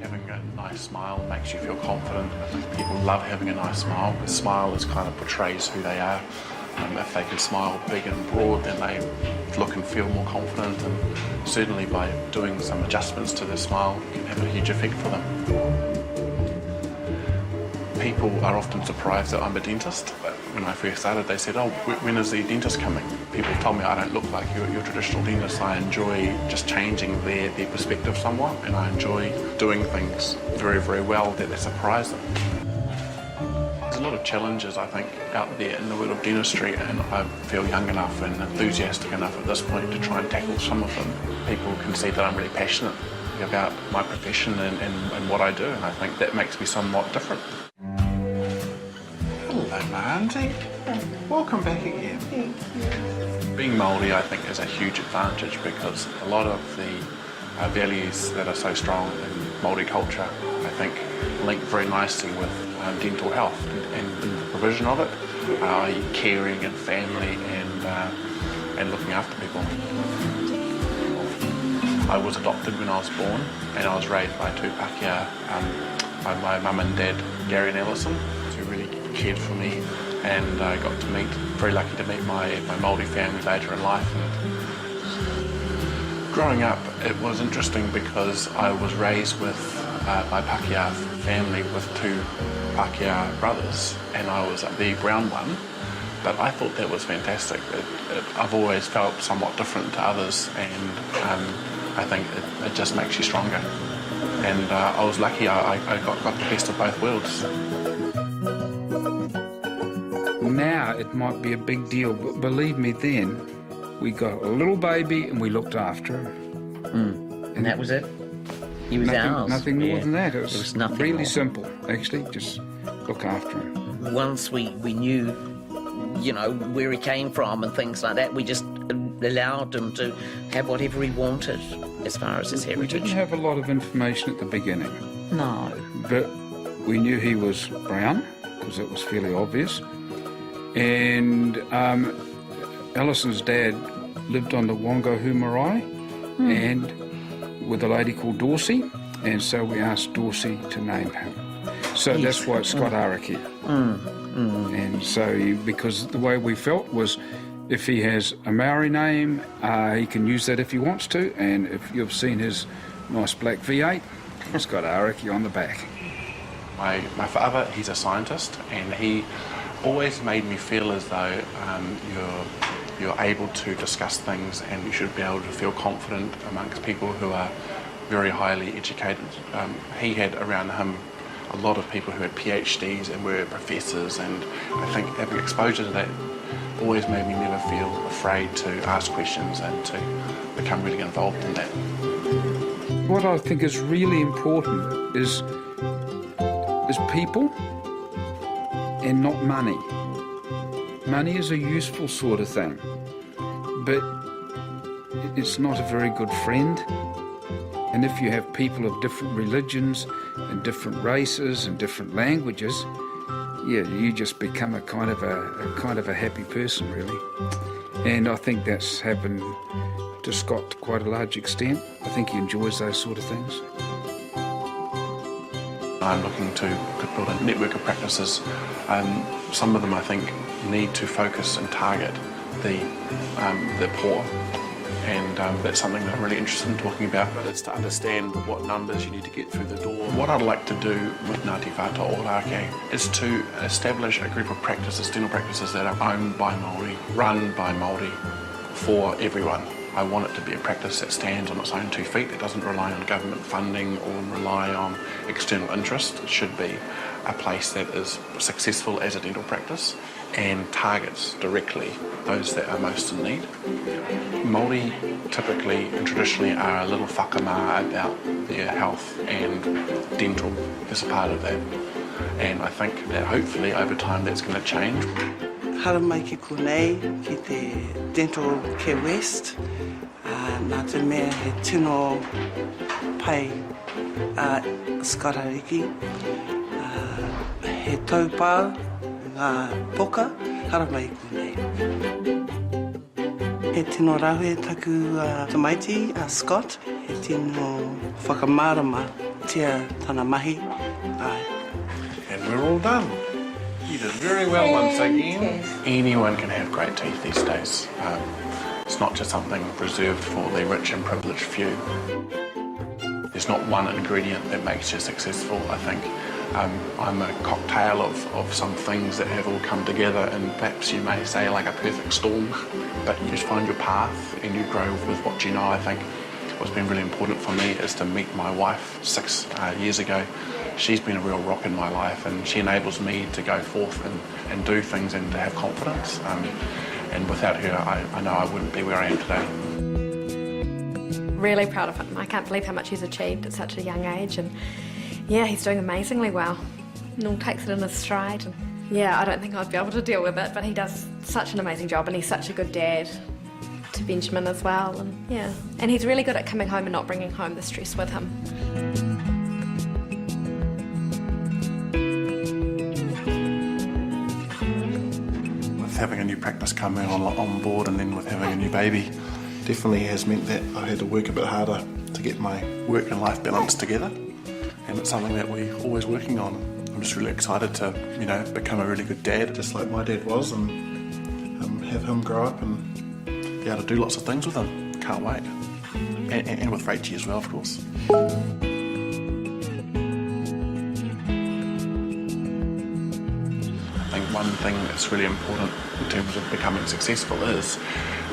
Having a nice smile makes you feel confident. People love having a nice smile. A smile is kind of portrays who they are. If they can smile big and broad, then they look and feel more confident, and certainly by doing some adjustments to their smile can have a huge effect for them. People are often surprised that I'm a dentist. But when I first started, they said, "Oh, when is the dentist coming?" People told me I don't look like your traditional dentist. I enjoy just changing their perspective somewhat, and I enjoy doing things very, very well that they surprise them. There's a lot of challenges, I think, out there in the world of dentistry, and I feel young enough and enthusiastic enough at this point to try and tackle some of them. People can see that I'm really passionate about my profession and what I do, and I think that makes me somewhat different. Hello, my auntie. Welcome back again. Thank you. Being Māori, I think, is a huge advantage because a lot of the values that are so strong in Māori culture, I think, link very nicely with dental health and the provision of it, caring and family and looking after people. I was adopted when I was born, and I was raised by two Pākehā, by my mum and dad, Gary and Ellison, who really cared for me, and I got to meet, very lucky to meet my Māori family later in life. And growing up, it was interesting because I was raised with my Pākehā family with two Pākehā brothers, and I was the brown one, but I thought that was fantastic. I've always felt somewhat different to others, and I think it just makes you stronger. And I was lucky I got the best of both worlds. Now it might be a big deal, but believe me then, we got a little baby and we looked after him. And that was it? He was ours. Nothing more than that. It There was was nothing really more. simple, actually, just look after him. Once we knew, you know, where he came from and things like that, we just allowed him to have whatever he wanted as far as his We heritage. didn't have a lot of information at the beginning, No. but we knew he was brown, because it was fairly obvious. And Allison's dad lived on the Whangahu Marae and with a lady called Dorsey, and so we asked Dorsey to name him. So that's why it's got Araki. And so, because the way we felt was, if he has a Maori name, he can use that if he wants to, and if you've seen his nice black V8, it's got Araki on the back. My father, he's a scientist, and he always made me feel as though you're able to discuss things, and you should be able to feel confident amongst people who are very highly educated. He had around him a lot of people who had PhDs and were professors, and I think having exposure to that always made me never feel afraid to ask questions and to become really involved in that. What I think is really important is people and not money. Money is a useful sort of thing, but it's not a very good friend. And if you have people of different religions and different races and different languages, you just become a kind of a happy person, really. And I think that's happened to Scott to quite a large extent. I think he enjoys those sort of things. I'm looking to build a network of practices. Some of them, I think, need to focus and target the poor, and that's something that I'm really interested in talking about. But it's to understand what numbers you need to get through the door. What I'd like to do with Ngāti Whātua Ōrākei is to establish a group of practices, dental practices, that are owned by Māori, run by Māori, for everyone. I want it to be a practice that stands on its own 2 feet, that doesn't rely on government funding or rely on external interest. It should be a place that is successful as a dental practice and targets directly those that are most in need. Māori typically and traditionally are a little whakamā about their health, and dental is a part of that. And I think that hopefully over time that's going to change. Hara mai ki konei, ki te Dental Care West. Nā te mea he tino pai Skarariki. He taupau, ngā poka, hara mai konei. He tino rawe taku tamaiti, Scott. He tino whakamarama tia tana mahi. And we're all done. You did very well once again. Anyone can have great teeth these days. It's not just something reserved for the rich and privileged few. There's not one ingredient that makes you successful, I think. I'm a cocktail of some things that have all come together, and perhaps you may say like a perfect storm, but you just find your path and you grow with what you know. I think what's been really important for me is to meet my wife 6 years ago. She's been a real rock in my life, and she enables me to go forth and do things and to have confidence. And without her, I know I wouldn't be where I am today. Really proud of him. I can't believe how much he's achieved at such a young age, and yeah, he's doing amazingly well. And all takes it in his stride. And yeah, I don't think I'd be able to deal with it, but he does such an amazing job, and he's such a good dad to Benjamin as well. And yeah, and he's really good at coming home and not bringing home the stress with him. Having a new practice coming on board, and then with having a new baby, definitely has meant that I had to work a bit harder to get my work and life balance together, and it's something that we're always working on. I'm just really excited to, become a really good dad, just like my dad was, and have him grow up and be able to do lots of things with him. Can't wait. And with Rachie as well, of course. I think one thing that's really important in terms of becoming successful is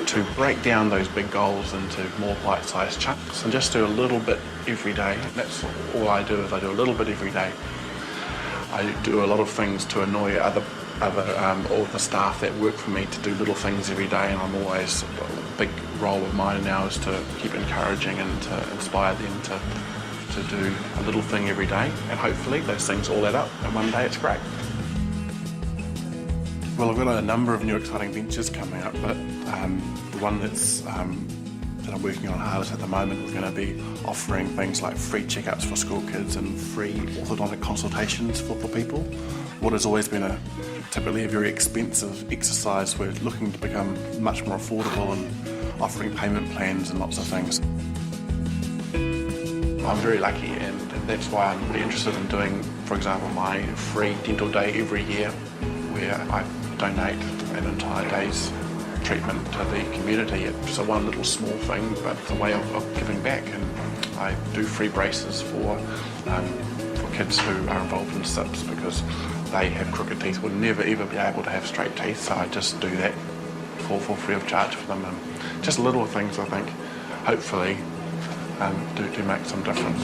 to break down those big goals into more bite-sized chunks and just do a little bit every day. That's all I do, is I do a little bit every day. I do a lot of things to annoy all the staff that work for me to do little things every day, and I'm always, a big role of mine now is to keep encouraging and to inspire them to do a little thing every day, and hopefully those things all add up and one day it's great. Well, I've got a number of new exciting ventures coming up, but the one that I'm working on hardest at the moment is going to be offering things like free checkups for school kids and free orthodontic consultations for people. What has always been typically a very expensive exercise, we're looking to become much more affordable and offering payment plans and lots of things. I'm very lucky, and that's why I'm really interested in doing, for example, my free dental day every year, where I donate an entire day's treatment to the community. It's one little small thing, but it's a way of giving back, and I do free braces for kids who are involved in SIPs because they have crooked teeth, would never ever be able to have straight teeth, so I just do that for free of charge for them. And just little things, I think, hopefully do make some difference.